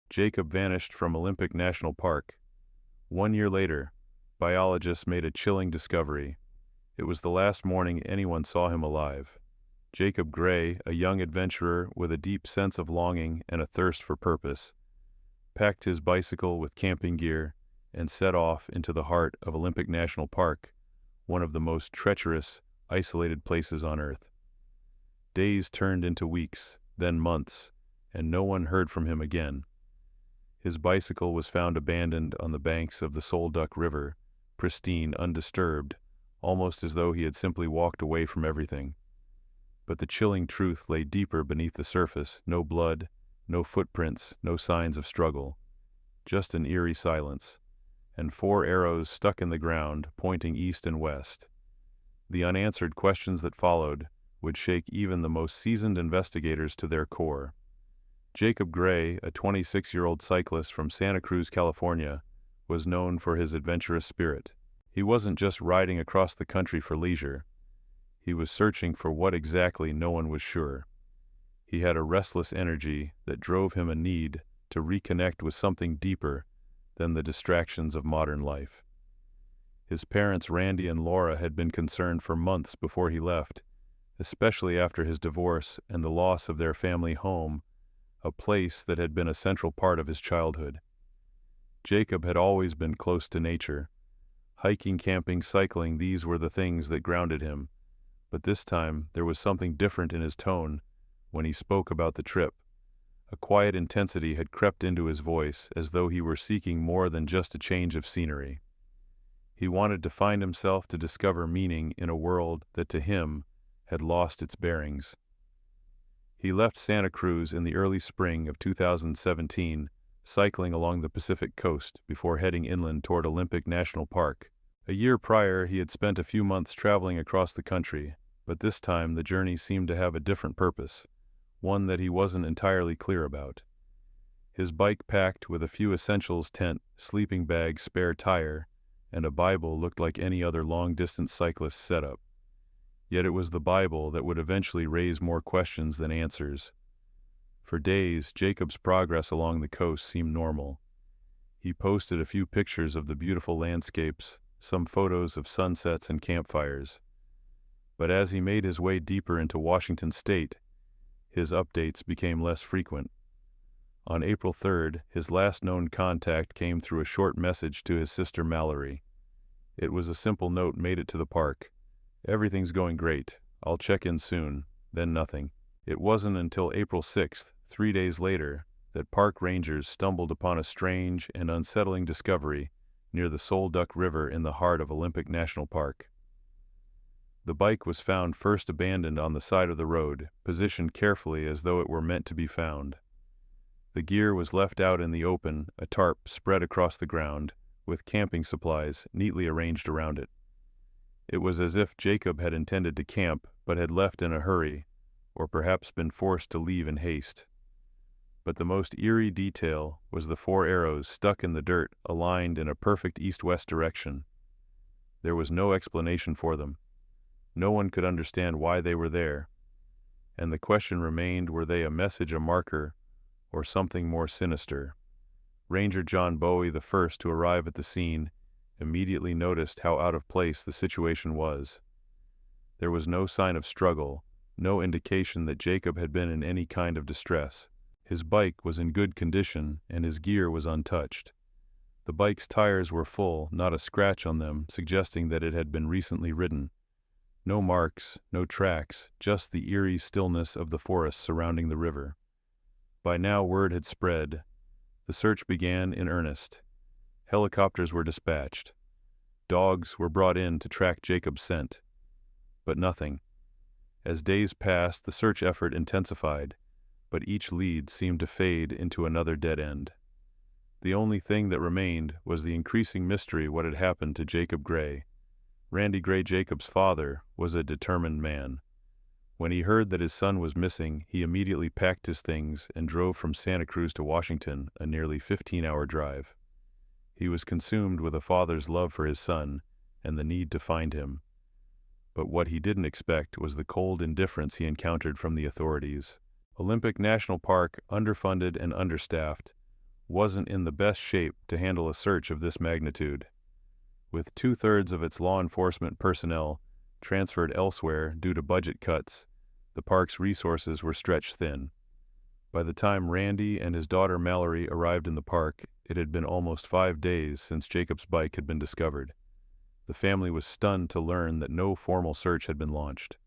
Jacob vanished from Olympic National Park. 1 year later, biologists made a chilling discovery. It was the last morning anyone saw him alive. Jacob Gray, a young adventurer with a deep sense of longing and a thirst for purpose, packed his bicycle with camping gear and set off into the heart of Olympic National Park, one of the most treacherous, isolated places on Earth. Days turned into weeks, then months, and no one heard from him again. His bicycle was found abandoned on the banks of the Solduck River, pristine, undisturbed, almost as though he had simply walked away from everything. But the chilling truth lay deeper beneath the surface. No blood, no footprints, no signs of struggle. Just an eerie silence, and 4 arrows stuck in the ground, pointing east and west. The unanswered questions that followed would shake even the most seasoned investigators to their core. Jacob Gray, a 26-year-old cyclist from Santa Cruz, California, was known for his adventurous spirit. He wasn't just riding across the country for leisure. He was searching for what exactly no one was sure. He had a restless energy that drove him a need to reconnect with something deeper than the distractions of modern life. His parents, Randy and Laura, had been concerned for months before he left, especially after his divorce and the loss of their family home, a place that had been a central part of his childhood. Jacob had always been close to nature. Hiking, camping, cycling, these were the things that grounded him. But this time, there was something different in his tone when he spoke about the trip. A quiet intensity had crept into his voice, as though he were seeking more than just a change of scenery. He wanted to find himself, to discover meaning in a world that to him had lost its bearings. He left Santa Cruz in the early spring of 2017, cycling along the Pacific coast before heading inland toward Olympic National Park. A year prior, he had spent a few months traveling across the country, but this time the journey seemed to have a different purpose, one that he wasn't entirely clear about. His bike packed with a few essentials: tent, sleeping bag, spare tire, and a Bible looked like any other long-distance cyclist's setup. Yet it was the Bible that would eventually raise more questions than answers. For days, Jacob's progress along the coast seemed normal. He posted a few pictures of the beautiful landscapes, some photos of sunsets and campfires. But as he made his way deeper into Washington state, his updates became less frequent. On April 3rd, his last known contact came through a short message to his sister Mallory. It was a simple note: made it to the park. Everything's going great. I'll check in soon. Then nothing. It wasn't until April 6th, 3 days later, that park rangers stumbled upon a strange and unsettling discovery near the Solduck River in the heart of Olympic National Park. The bike was found first abandoned on the side of the road, positioned carefully as though it were meant to be found. The gear was left out in the open, a tarp spread across the ground, with camping supplies neatly arranged around it. It was as if Jacob had intended to camp, but had left in a hurry, or perhaps been forced to leave in haste. But the most eerie detail was the 4 arrows stuck in the dirt, aligned in a perfect east-west direction. There was no explanation for them. No one could understand why they were there. And the question remained: were they a message, a marker, or something more sinister? Ranger John Bowie, the first to arrive at the scene, immediately noticed how out of place the situation was. There was no sign of struggle, no indication that Jacob had been in any kind of distress. His bike was in good condition, and his gear was untouched. The bike's tires were full, not a scratch on them, suggesting that it had been recently ridden. No marks, no tracks, just the eerie stillness of the forest surrounding the river. By now word had spread. The search began in earnest. Helicopters were dispatched. Dogs were brought in to track Jacob's scent. But nothing. As days passed, the search effort intensified, but each lead seemed to fade into another dead end. The only thing that remained was the increasing mystery: what had happened to Jacob Gray. Randy Gray, Jacob's father, was a determined man. When he heard that his son was missing, he immediately packed his things and drove from Santa Cruz to Washington, a nearly 15-hour drive. He was consumed with a father's love for his son and the need to find him. But what he didn't expect was the cold indifference he encountered from the authorities. Olympic National Park, underfunded and understaffed, wasn't in the best shape to handle a search of this magnitude. With two-thirds of its law enforcement personnel transferred elsewhere due to budget cuts, the park's resources were stretched thin. By the time Randy and his daughter Mallory arrived in the park, it had been almost 5 days since Jacob's bike had been discovered. The family was stunned to learn that no formal search had been launched.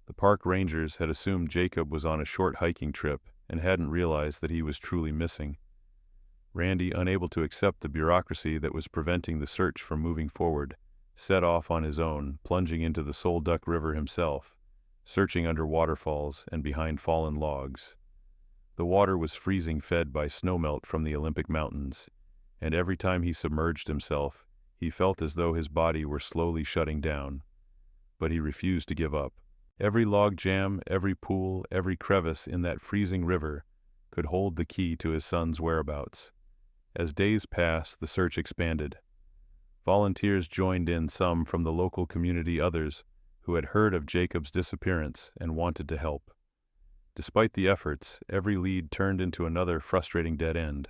The park rangers had assumed Jacob was on a short hiking trip and hadn't realized that he was truly missing. Randy, unable to accept the bureaucracy that was preventing the search from moving forward, set off on his own, plunging into the Soul Duck River himself, searching under waterfalls and behind fallen logs. The water was freezing, fed by snowmelt from the Olympic Mountains, and every time he submerged himself, he felt as though his body were slowly shutting down. But he refused to give up. Every log jam, every pool, every crevice in that freezing river could hold the key to his son's whereabouts. As days passed, the search expanded. Volunteers joined in, some from the local community, others who had heard of Jacob's disappearance and wanted to help. Despite the efforts, every lead turned into another frustrating dead end.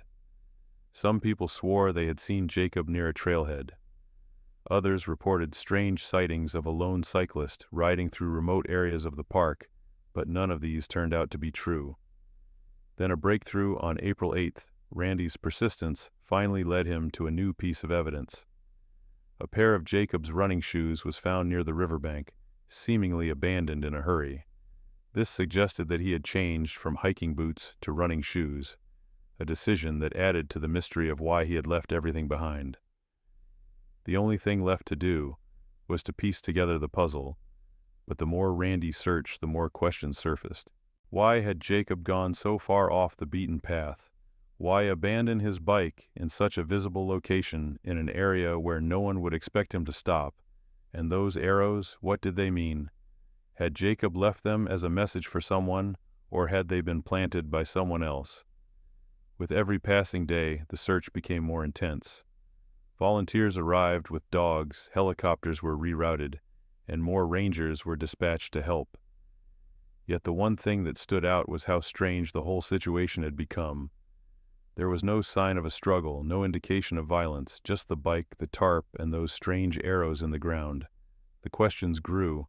Some people swore they had seen Jacob near a trailhead. Others reported strange sightings of a lone cyclist riding through remote areas of the park, but none of these turned out to be true. Then a breakthrough on April 8th, Randy's persistence finally led him to a new piece of evidence. A pair of Jacob's running shoes was found near the riverbank, seemingly abandoned in a hurry. This suggested that he had changed from hiking boots to running shoes, a decision that added to the mystery of why he had left everything behind. The only thing left to do was to piece together the puzzle, but the more Randy searched, the more questions surfaced. Why had Jacob gone so far off the beaten path? Why abandon his bike in such a visible location in an area where no one would expect him to stop? And those arrows, what did they mean? Had Jacob left them as a message for someone, or had they been planted by someone else? With every passing day, the search became more intense. Volunteers arrived with dogs, helicopters were rerouted, and more rangers were dispatched to help. Yet the one thing that stood out was how strange the whole situation had become. There was no sign of a struggle, no indication of violence, just the bike, the tarp, and those strange arrows in the ground. The questions grew,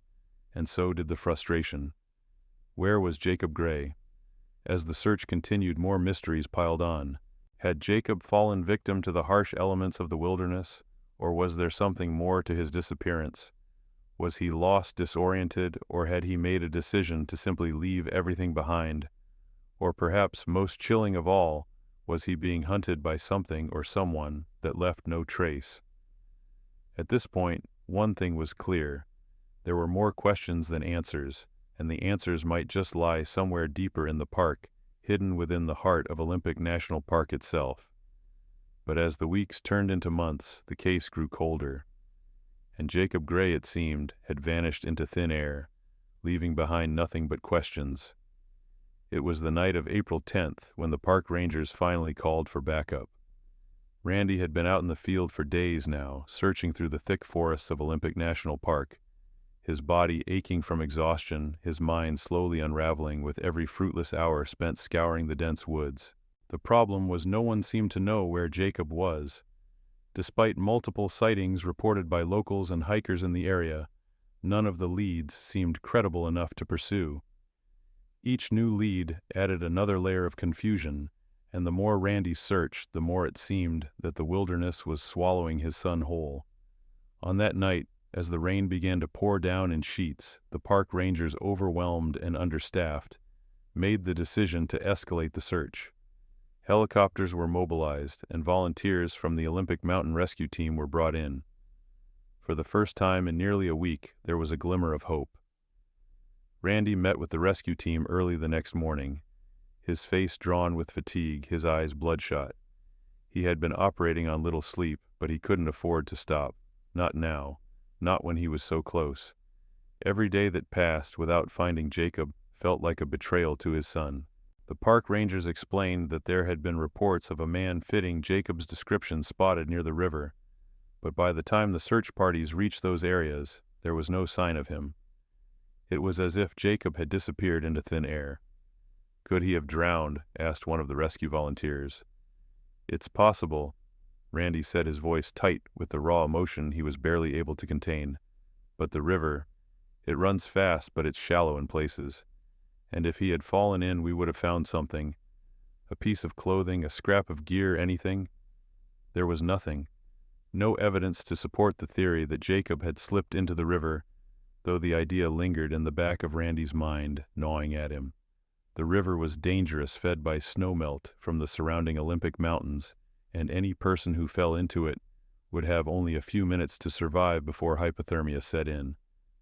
and so did the frustration. Where was Jacob Gray? As the search continued, more mysteries piled on. Had Jacob fallen victim to the harsh elements of the wilderness, or was there something more to his disappearance? Was he lost, disoriented, or had he made a decision to simply leave everything behind? Or perhaps, most chilling of all, was he being hunted by something or someone that left no trace? At this point, one thing was clear. There were more questions than answers, and the answers might just lie somewhere deeper in the park, hidden within the heart of Olympic National Park itself. But as the weeks turned into months, the case grew colder. And Jacob Gray, it seemed, had vanished into thin air, leaving behind nothing but questions. It was the night of April 10th when the park rangers finally called for backup. Randy had been out in the field for days now, searching through the thick forests of Olympic National Park, his body aching from exhaustion, his mind slowly unraveling with every fruitless hour spent scouring the dense woods. The problem was no one seemed to know where Jacob was. Despite multiple sightings reported by locals and hikers in the area, none of the leads seemed credible enough to pursue. Each new lead added another layer of confusion, and the more Randy searched, the more it seemed that the wilderness was swallowing his son whole. On that night, as the rain began to pour down in sheets, the park rangers, overwhelmed and understaffed, made the decision to escalate the search. Helicopters were mobilized, and volunteers from the Olympic Mountain Rescue Team were brought in. For the first time in nearly a week, there was a glimmer of hope. Randy met with the rescue team early the next morning, his face drawn with fatigue, his eyes bloodshot. He had been operating on little sleep, but he couldn't afford to stop. Not now, not when he was so close. Every day that passed without finding Jacob felt like a betrayal to his son. The park rangers explained that there had been reports of a man fitting Jacob's description spotted near the river, but by the time the search parties reached those areas, there was no sign of him. It was as if Jacob had disappeared into thin air. Could he have drowned? Asked one of the rescue volunteers. "It's possible," Randy said, his voice tight with the raw emotion he was barely able to contain. "But the river, it runs fast, but it's shallow in places. And if he had fallen in, we would have found something. A piece of clothing, a scrap of gear, anything." There was nothing. No evidence to support the theory that Jacob had slipped into the river, though the idea lingered in the back of Randy's mind, gnawing at him. The river was dangerous, fed by snowmelt from the surrounding Olympic mountains, and any person who fell into it would have only a few minutes to survive before hypothermia set in.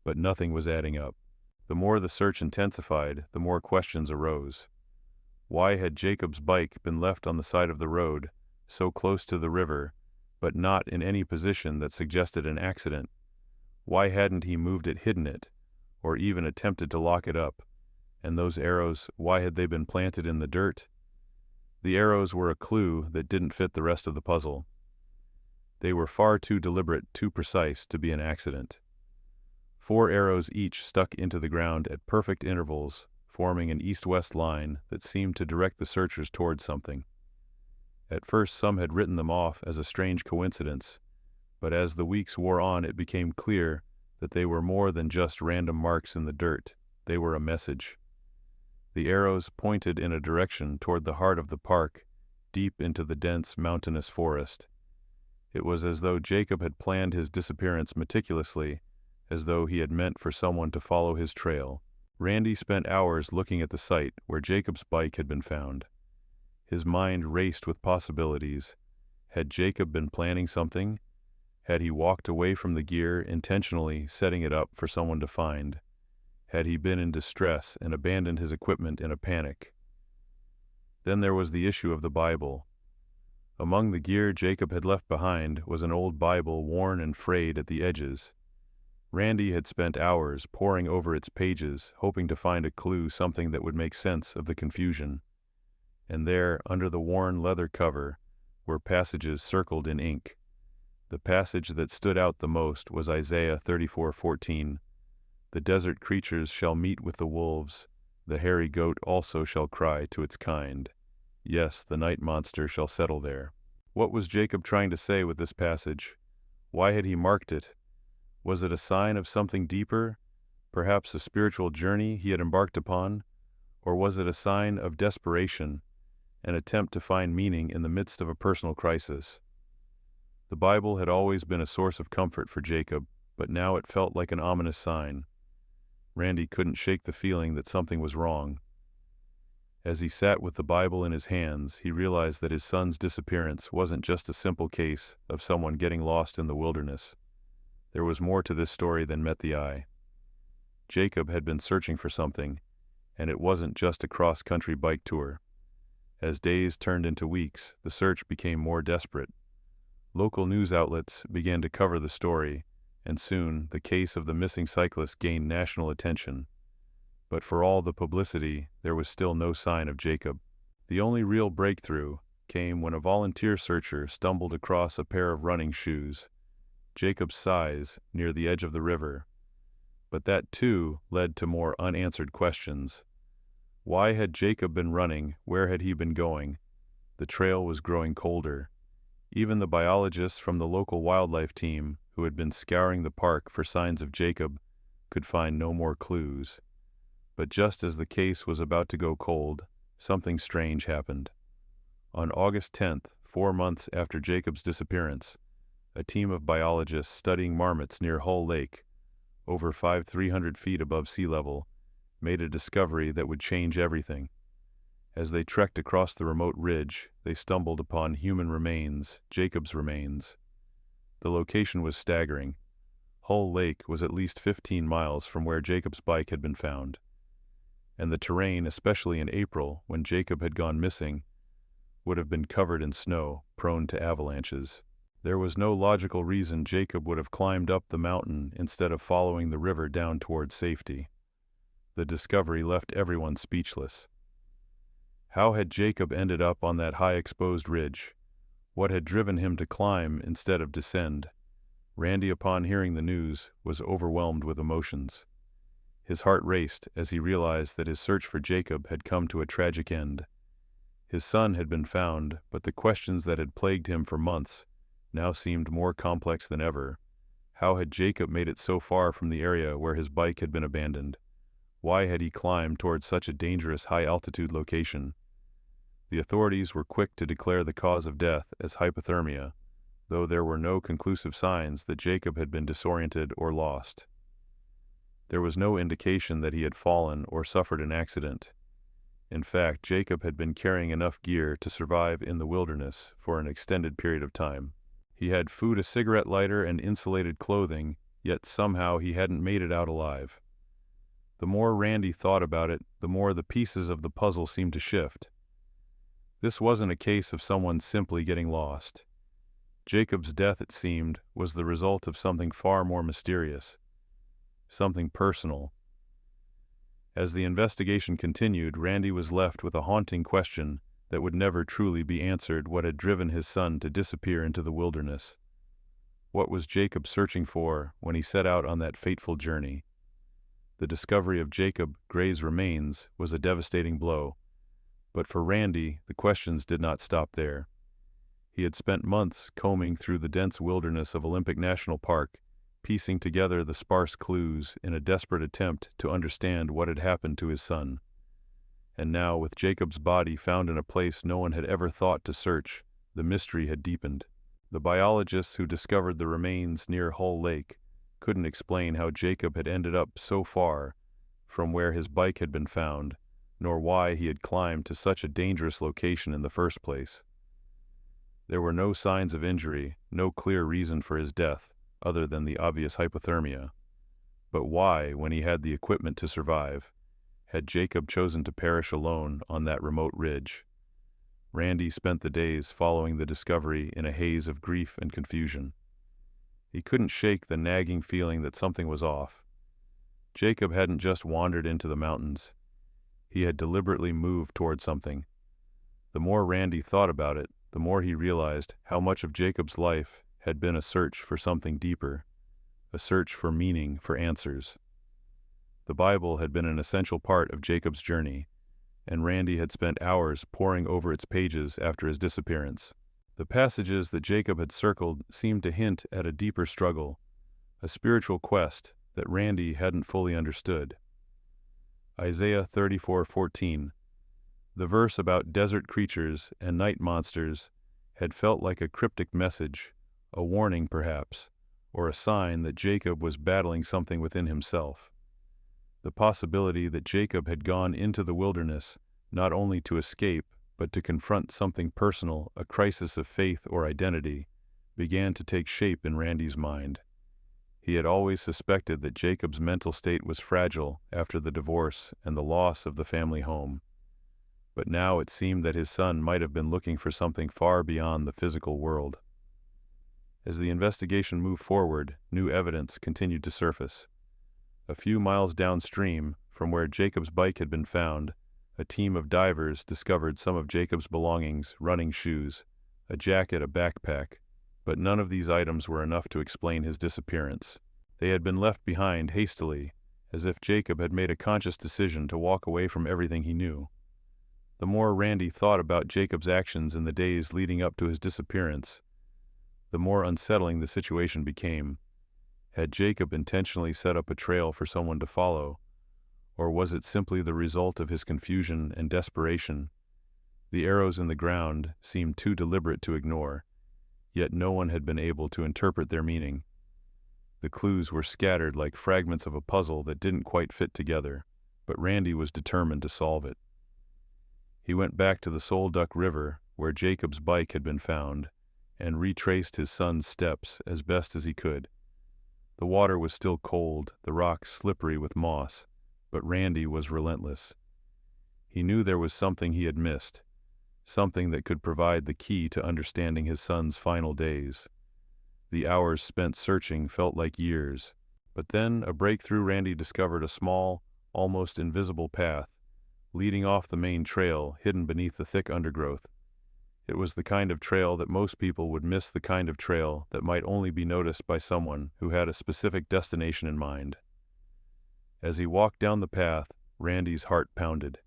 But nothing was adding up. The more the search intensified, the more questions arose. Why had Jacob's bike been left on the side of the road, so close to the river, but not in any position that suggested an accident? Why hadn't he moved it, hidden it, or even attempted to lock it up? And those arrows, why had they been planted in the dirt? The arrows were a clue that didn't fit the rest of the puzzle. They were far too deliberate, too precise to be an accident. 4 arrows each stuck into the ground at perfect intervals, forming an east-west line that seemed to direct the searchers toward something. At first some had written them off as a strange coincidence, but as the weeks wore on it became clear that they were more than just random marks in the dirt. They were a message. The arrows pointed in a direction toward the heart of the park, deep into the dense mountainous forest. It was as though Jacob had planned his disappearance meticulously, as though he had meant for someone to follow his trail. Randy spent hours looking at the site where Jacob's bike had been found. His mind raced with possibilities. Had Jacob been planning something? Had he walked away from the gear, intentionally setting it up for someone to find? Had he been in distress and abandoned his equipment in a panic? Then there was the issue of the Bible. Among the gear Jacob had left behind was an old Bible, worn and frayed at the edges. Randy had spent hours poring over its pages, hoping to find a clue, something that would make sense of the confusion. And there, under the worn leather cover, were passages circled in ink. The passage that stood out the most was Isaiah 34:14. "The desert creatures shall meet with the wolves, the hairy goat also shall cry to its kind. Yes, the night monster shall settle there." What was Jacob trying to say with this passage? Why had he marked it? Was it a sign of something deeper, perhaps a spiritual journey he had embarked upon? Or was it a sign of desperation, an attempt to find meaning in the midst of a personal crisis? The Bible had always been a source of comfort for Jacob, but now it felt like an ominous sign. Randy couldn't shake the feeling that something was wrong. As he sat with the Bible in his hands, he realized that his son's disappearance wasn't just a simple case of someone getting lost in the wilderness. There was more to this story than met the eye. Jacob had been searching for something, and it wasn't just a cross-country bike tour. As days turned into weeks, the search became more desperate. Local news outlets began to cover the story, and soon the case of the missing cyclist gained national attention. But for all the publicity, there was still no sign of Jacob. The only real breakthrough came when a volunteer searcher stumbled across a pair of running shoes, Jacob's size, near the edge of the river. But that too led to more unanswered questions. Why had Jacob been running? Where had he been going? The trail was growing colder. Even the biologists from the local wildlife team, who had been scouring the park for signs of Jacob, could find no more clues. But just as the case was about to go cold, something strange happened. On August 10th, 4 months after Jacob's disappearance, a team of biologists studying marmots near Hull Lake, over 300 feet above sea level, made a discovery that would change everything. As they trekked across the remote ridge, they stumbled upon human remains, Jacob's remains. The location was staggering. Hull Lake was at least 15 miles from where Jacob's bike had been found. And the terrain, especially in April, when Jacob had gone missing, would have been covered in snow, prone to avalanches. There was no logical reason Jacob would have climbed up the mountain instead of following the river down toward safety. The discovery left everyone speechless. How had Jacob ended up on that high-exposed ridge? What had driven him to climb instead of descend? Randy, upon hearing the news, was overwhelmed with emotions. His heart raced as he realized that his search for Jacob had come to a tragic end. His son had been found, but the questions that had plagued him for months now seemed more complex than ever. How had Jacob made it so far from the area where his bike had been abandoned? Why had he climbed towards such a dangerous high-altitude location? The authorities were quick to declare the cause of death as hypothermia, though there were no conclusive signs that Jacob had been disoriented or lost. There was no indication that he had fallen or suffered an accident. In fact, Jacob had been carrying enough gear to survive in the wilderness for an extended period of time. He had food, a cigarette lighter, and insulated clothing, yet somehow he hadn't made it out alive. The more Randy thought about it, the more the pieces of the puzzle seemed to shift. This wasn't a case of someone simply getting lost. Jacob's death, it seemed, was the result of something far more mysterious, something personal. As the investigation continued, Randy was left with a haunting question that would never truly be answered: what had driven his son to disappear into the wilderness? What was Jacob searching for when he set out on that fateful journey? The discovery of Jacob Gray's remains was a devastating blow, but for Randy, the questions did not stop there. He had spent months combing through the dense wilderness of Olympic National Park, piecing together the sparse clues in a desperate attempt to understand what had happened to his son. And now, with Jacob's body found in a place no one had ever thought to search, the mystery had deepened. The biologists who discovered the remains near Hull Lake couldn't explain how Jacob had ended up so far from where his bike had been found, nor why he had climbed to such a dangerous location in the first place. There were no signs of injury, no clear reason for his death, other than the obvious hypothermia. But why, when he had the equipment to survive, had Jacob chosen to perish alone on that remote ridge? Randy spent the days following the discovery in a haze of grief and confusion. He couldn't shake the nagging feeling that something was off. Jacob hadn't just wandered into the mountains. He had deliberately moved toward something. The more Randy thought about it, the more he realized how much of Jacob's life had been a search for something deeper, a search for meaning, for answers. The Bible had been an essential part of Jacob's journey, and Randy had spent hours poring over its pages after his disappearance. The passages that Jacob had circled seemed to hint at a deeper struggle, a spiritual quest that Randy hadn't fully understood. Isaiah 34:14, the verse about desert creatures and night monsters, had felt like a cryptic message, a warning perhaps, or a sign that Jacob was battling something within himself. The possibility that Jacob had gone into the wilderness not only to escape, but to confront something personal, a crisis of faith or identity, began to take shape in Randy's mind. He had always suspected that Jacob's mental state was fragile after the divorce and the loss of the family home. But now it seemed that his son might have been looking for something far beyond the physical world. As the investigation moved forward, new evidence continued to surface. A few miles downstream from where Jacob's bike had been found, a team of divers discovered some of Jacob's belongings: running shoes, a jacket, a backpack, but none of these items were enough to explain his disappearance. They had been left behind hastily, as if Jacob had made a conscious decision to walk away from everything he knew. The more Randy thought about Jacob's actions in the days leading up to his disappearance, the more unsettling the situation became. Had Jacob intentionally set up a trail for someone to follow, or was it simply the result of his confusion and desperation? The arrows in the ground seemed too deliberate to ignore, yet no one had been able to interpret their meaning. The clues were scattered like fragments of a puzzle that didn't quite fit together, but Randy was determined to solve it. He went back to the Soul Duck River, where Jacob's bike had been found, and retraced his son's steps as best as he could. The water was still cold, the rocks slippery with moss, but Randy was relentless. He knew there was something he had missed, something that could provide the key to understanding his son's final days. The hours spent searching felt like years, but then a breakthrough. Randy discovered a small, almost invisible path, leading off the main trail, hidden beneath the thick undergrowth. It was the kind of trail that most people would miss, the kind of trail that might only be noticed by someone who had a specific destination in mind. As he walked down the path, Randy's heart pounded.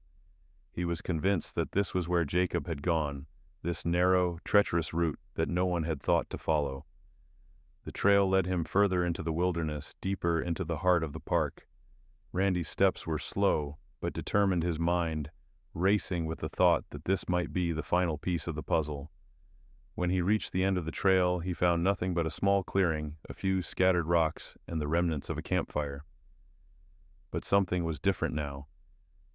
He was convinced that this was where Jacob had gone, this narrow, treacherous route that no one had thought to follow. The trail led him further into the wilderness, deeper into the heart of the park. Randy's steps were slow, but determined, his mind racing with the thought that this might be the final piece of the puzzle. When he reached the end of the trail, he found nothing but a small clearing, a few scattered rocks, and the remnants of a campfire. But something was different now.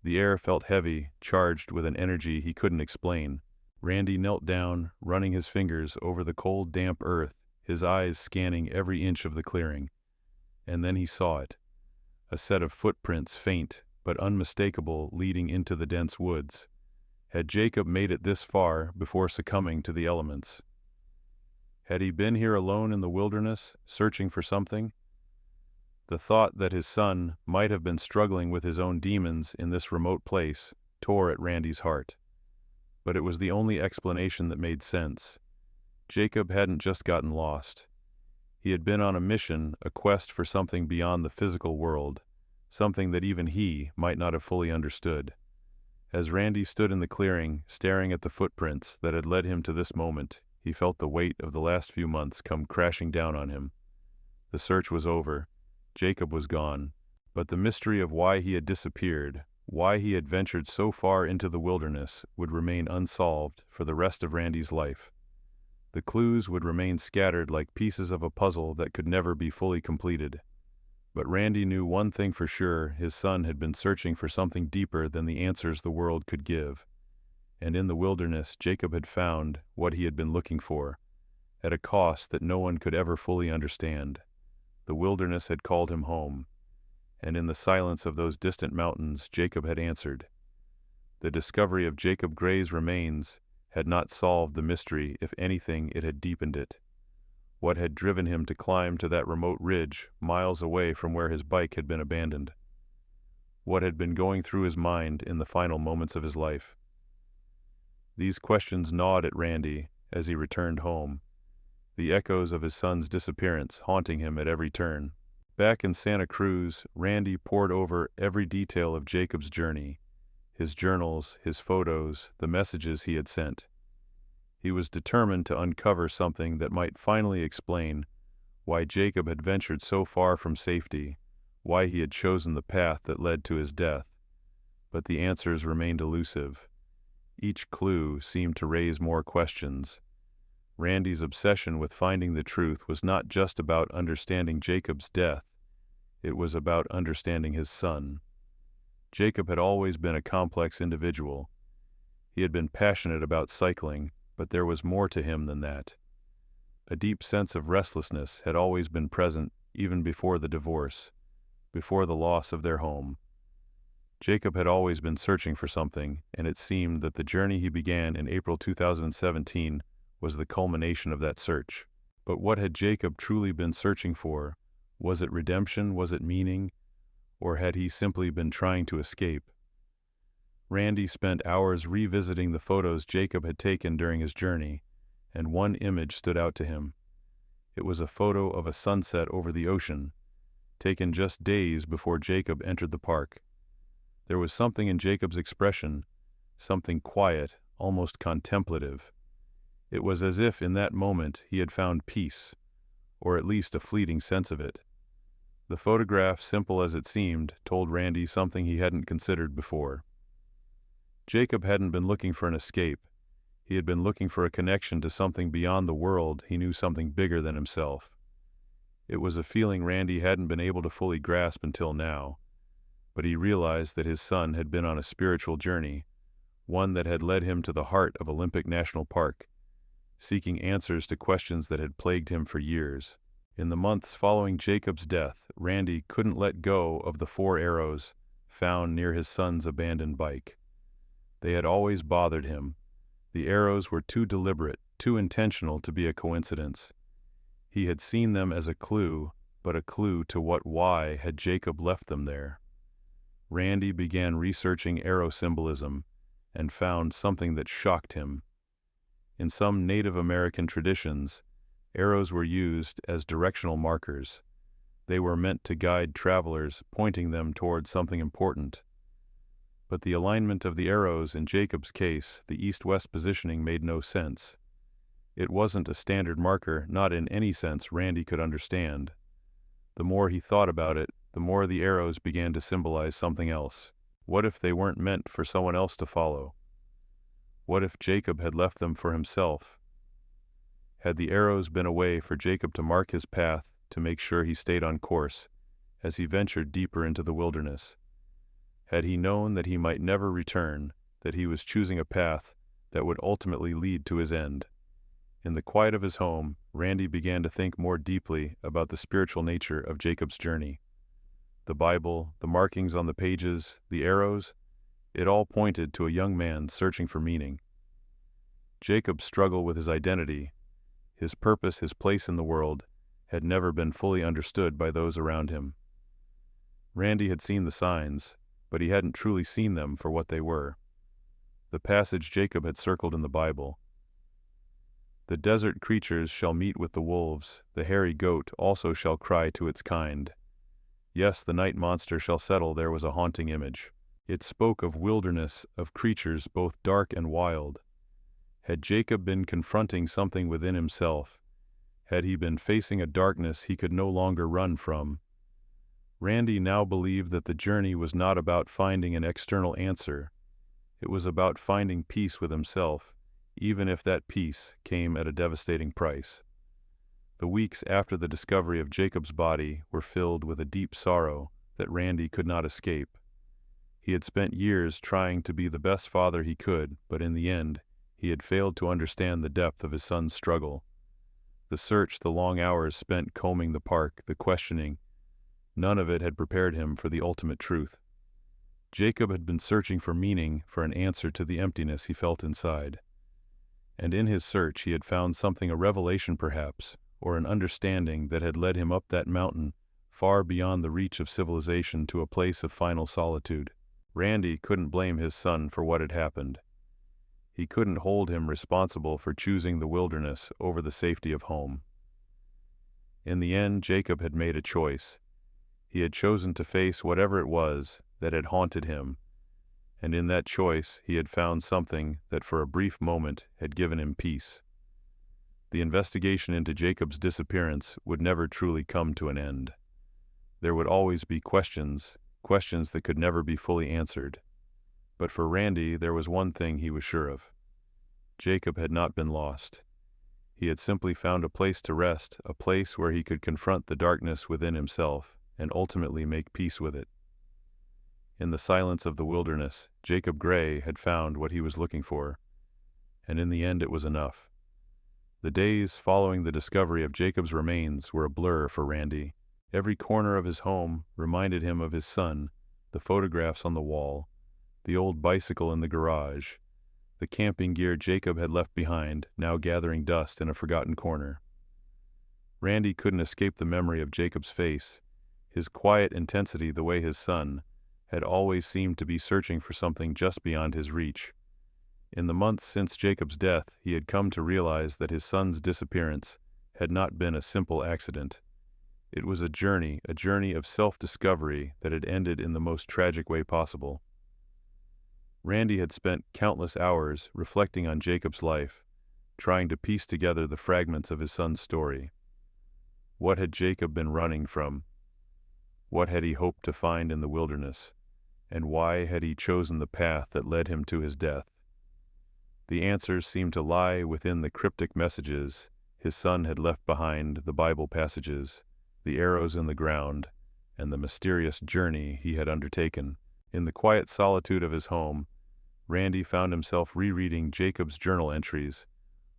The air felt heavy, charged with an energy he couldn't explain. Randy knelt down, running his fingers over the cold, damp earth, his eyes scanning every inch of the clearing. And then he saw it. A set of footprints, faint but unmistakable, leading into the dense woods. Had Jacob made it this far before succumbing to the elements? Had he been here alone in the wilderness, searching for something? The thought that his son might have been struggling with his own demons in this remote place tore at Randy's heart. But it was the only explanation that made sense. Jacob hadn't just gotten lost. He had been on a mission, a quest for something beyond the physical world, something that even he might not have fully understood. As Randy stood in the clearing, staring at the footprints that had led him to this moment, he felt the weight of the last few months come crashing down on him. The search was over. Jacob was gone. But the mystery of why he had disappeared, why he had ventured so far into the wilderness, would remain unsolved for the rest of Randy's life. The clues would remain scattered like pieces of a puzzle that could never be fully completed. But Randy knew one thing for sure: his son had been searching for something deeper than the answers the world could give. And in the wilderness, Jacob had found what he had been looking for, at a cost that no one could ever fully understand. The wilderness had called him home, and in the silence of those distant mountains, Jacob had answered. The discovery of Jacob Gray's remains had not solved the mystery; if anything, it had deepened it. What had driven him to climb to that remote ridge, miles away from where his bike had been abandoned? What had been going through his mind in the final moments of his life? These questions gnawed at Randy as he returned home, the echoes of his son's disappearance haunting him at every turn. Back in Santa Cruz, Randy pored over every detail of Jacob's journey, his journals, his photos, the messages he had sent. He was determined to uncover something that might finally explain why Jacob had ventured so far from safety, why he had chosen the path that led to his death. But the answers remained elusive. Each clue seemed to raise more questions. Randy's obsession with finding the truth was not just about understanding Jacob's death, it was about understanding his son. Jacob had always been a complex individual. He had been passionate about cycling, but there was more to him than that. A deep sense of restlessness had always been present, even before the divorce, before the loss of their home. Jacob had always been searching for something, and it seemed that the journey he began in April 2017 was the culmination of that search. But what had Jacob truly been searching for? Was it redemption? Was it meaning? Or had he simply been trying to escape? Randy spent hours revisiting the photos Jacob had taken during his journey, and one image stood out to him. It was a photo of a sunset over the ocean, taken just days before Jacob entered the park. There was something in Jacob's expression, something quiet, almost contemplative. It was as if in that moment he had found peace, or at least a fleeting sense of it. The photograph, simple as it seemed, told Randy something he hadn't considered before. Jacob hadn't been looking for an escape. He had been looking for a connection to something beyond the world. He knew, something bigger than himself. It was a feeling Randy hadn't been able to fully grasp until now, but he realized that his son had been on a spiritual journey, one that had led him to the heart of Olympic National Park, seeking answers to questions that had plagued him for years. In the months following Jacob's death, Randy couldn't let go of the 4 arrows found near his son's abandoned bike. They had always bothered him. The arrows were too deliberate, too intentional to be a coincidence. He had seen them as a clue, but a clue to what? Why had Jacob left them there? Randy began researching arrow symbolism and found something that shocked him. In some Native American traditions, arrows were used as directional markers. They were meant to guide travelers, pointing them towards something important. But the alignment of the arrows in Jacob's case, the east-west positioning, made no sense. It wasn't a standard marker, not in any sense Randy could understand. The more he thought about it, the more the arrows began to symbolize something else. What if they weren't meant for someone else to follow? What if Jacob had left them for himself? Had the arrows been a way for Jacob to mark his path, to make sure he stayed on course, as he ventured deeper into the wilderness? Had he known that he might never return, that he was choosing a path that would ultimately lead to his end? In the quiet of his home, Randy began to think more deeply about the spiritual nature of Jacob's journey. The Bible, the markings on the pages, the arrows, it all pointed to a young man searching for meaning. Jacob's struggle with his identity, his purpose, his place in the world, had never been fully understood by those around him. Randy had seen the signs, but he hadn't truly seen them for what they were. The passage Jacob had circled in the Bible: "The desert creatures shall meet with the wolves, the hairy goat also shall cry to its kind. Yes, the night monster shall settle," there was a haunting image. It spoke of wilderness, of creatures both dark and wild. Had Jacob been confronting something within himself? Had he been facing a darkness he could no longer run from? Randy now believed that the journey was not about finding an external answer. It was about finding peace with himself, even if that peace came at a devastating price. The weeks after the discovery of Jacob's body were filled with a deep sorrow that Randy could not escape. He had spent years trying to be the best father he could, but in the end, he had failed to understand the depth of his son's struggle. The search, the long hours spent combing the park, the questioning, none of it had prepared him for the ultimate truth. Jacob had been searching for meaning, for an answer to the emptiness he felt inside. And in his search he had found something, a revelation perhaps, or an understanding that had led him up that mountain, far beyond the reach of civilization, to a place of final solitude. Randy couldn't blame his son for what had happened. He couldn't hold him responsible for choosing the wilderness over the safety of home. In the end, Jacob had made a choice. He had chosen to face whatever it was that had haunted him, and in that choice he had found something that for a brief moment had given him peace. The investigation into Jacob's disappearance would never truly come to an end. There would always be questions that could never be fully answered. But for Randy, there was one thing he was sure of. Jacob had not been lost. He had simply found a place to rest, a place where he could confront the darkness within himself and ultimately make peace with it. In the silence of the wilderness, Jacob Gray had found what he was looking for, and in the end it was enough. The days following the discovery of Jacob's remains were a blur for Randy. Every corner of his home reminded him of his son, the photographs on the wall, the old bicycle in the garage, the camping gear Jacob had left behind, now gathering dust in a forgotten corner. Randy couldn't escape the memory of Jacob's face, his quiet intensity, the way his son had always seemed to be searching for something just beyond his reach. In the months since Jacob's death, he had come to realize that his son's disappearance had not been a simple accident. It was a journey of self-discovery that had ended in the most tragic way possible. Randy had spent countless hours reflecting on Jacob's life, trying to piece together the fragments of his son's story. What had Jacob been running from? What had he hoped to find in the wilderness? And why had he chosen the path that led him to his death? The answers seemed to lie within the cryptic messages his son had left behind, the Bible passages, the arrows in the ground, and the mysterious journey he had undertaken. In the quiet solitude of his home, Randy found himself rereading Jacob's journal entries,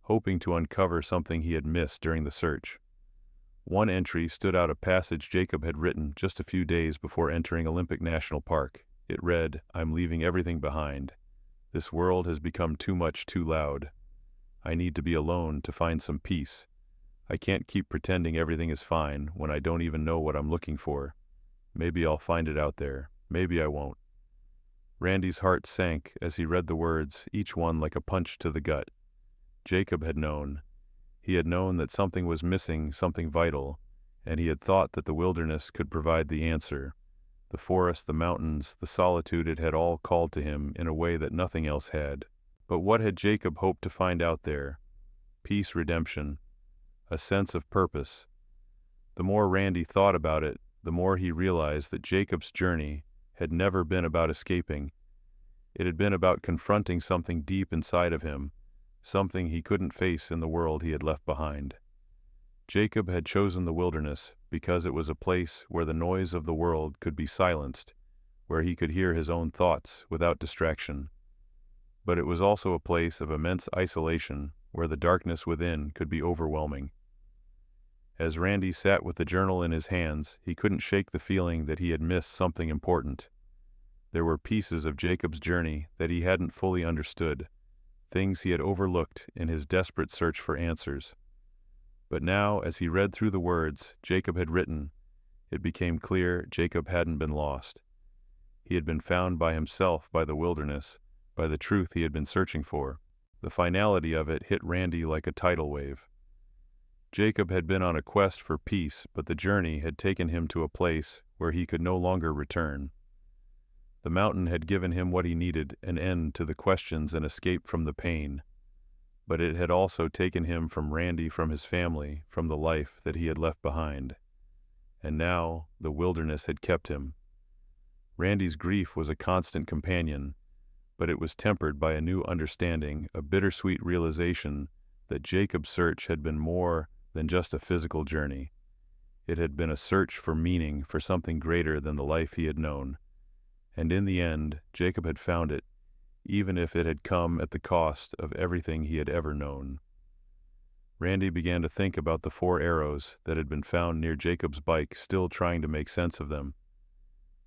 hoping to uncover something he had missed during the search. One entry stood out, a passage Jacob had written just a few days before entering Olympic National Park. It read, "I'm leaving everything behind. This world has become too much, too loud. I need to be alone to find some peace. I can't keep pretending everything is fine when I don't even know what I'm looking for. Maybe I'll find it out there. Maybe I won't." Randy's heart sank as he read the words, each one like a punch to the gut. Jacob had known. He had known that something was missing, something vital, and he had thought that the wilderness could provide the answer. The forest, the mountains, the solitude, it had all called to him in a way that nothing else had. But what had Jacob hoped to find out there? Peace, redemption, a sense of purpose. The more Randy thought about it, the more he realized that Jacob's journey had never been about escaping. It had been about confronting something deep inside of him, something he couldn't face in the world he had left behind. Jacob had chosen the wilderness because it was a place where the noise of the world could be silenced, where he could hear his own thoughts without distraction. But it was also a place of immense isolation where the darkness within could be overwhelming. As Randy sat with the journal in his hands, he couldn't shake the feeling that he had missed something important. There were pieces of Jacob's journey that he hadn't fully understood, things he had overlooked in his desperate search for answers. But now, as he read through the words Jacob had written, it became clear Jacob hadn't been lost. He had been found by himself, by the wilderness, by the truth he had been searching for. The finality of it hit Randy like a tidal wave. Jacob had been on a quest for peace, but the journey had taken him to a place where he could no longer return. The mountain had given him what he needed, an end to the questions and escape from the pain. But it had also taken him from Randy, from his family, from the life that he had left behind. And now the wilderness had kept him. Randy's grief was a constant companion, but it was tempered by a new understanding, a bittersweet realization that Jacob's search had been more than just a physical journey. It had been a search for meaning, for something greater than the life he had known. And in the end, Jacob had found it, even if it had come at the cost of everything he had ever known. Randy began to think about the 4 arrows that had been found near Jacob's bike, still trying to make sense of them.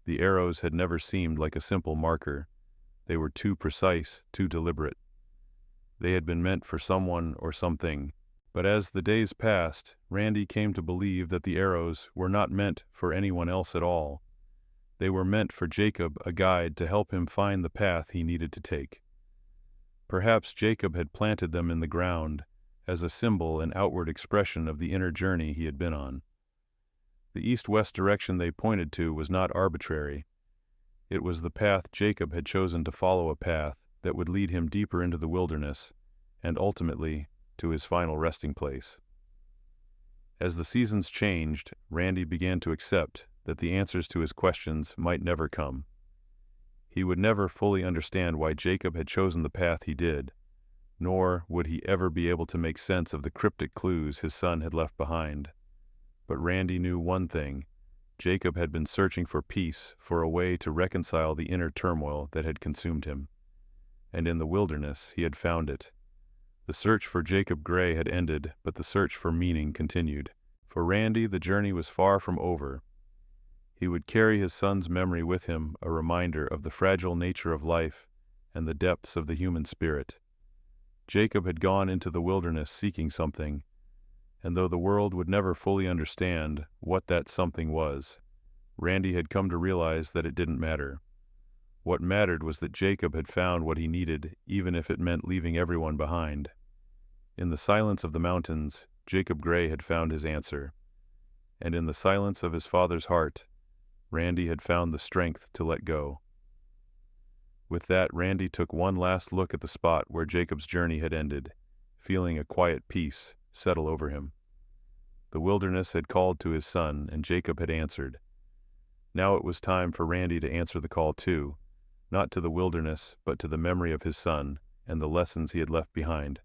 The arrows had never seemed like a simple marker. They were too precise, too deliberate. They had been meant for someone or something. But as the days passed, Randy came to believe that the arrows were not meant for anyone else at all. They were meant for Jacob, a guide to help him find the path he needed to take. Perhaps Jacob had planted them in the ground as a symbol and outward expression of the inner journey he had been on. The east-west direction they pointed to was not arbitrary. It was the path Jacob had chosen to follow, a path that would lead him deeper into the wilderness and ultimately to his final resting place. As the seasons changed, Randy began to accept that the answers to his questions might never come. He would never fully understand why Jacob had chosen the path he did, nor would he ever be able to make sense of the cryptic clues his son had left behind. But Randy knew one thing: Jacob had been searching for peace, for a way to reconcile the inner turmoil that had consumed him. And in the wilderness he had found it. The search for Jacob Gray had ended, but the search for meaning continued. For Randy, the journey was far from over. He would carry his son's memory with him, a reminder of the fragile nature of life and the depths of the human spirit. Jacob had gone into the wilderness seeking something, and though the world would never fully understand what that something was, Randy had come to realize that it didn't matter. What mattered was that Jacob had found what he needed, even if it meant leaving everyone behind. In the silence of the mountains, Jacob Gray had found his answer. And in the silence of his father's heart, Randy had found the strength to let go. With that, Randy took one last look at the spot where Jacob's journey had ended, feeling a quiet peace settle over him. The wilderness had called to his son, and Jacob had answered. Now it was time for Randy to answer the call too, not to the wilderness, but to the memory of his son and the lessons he had left behind.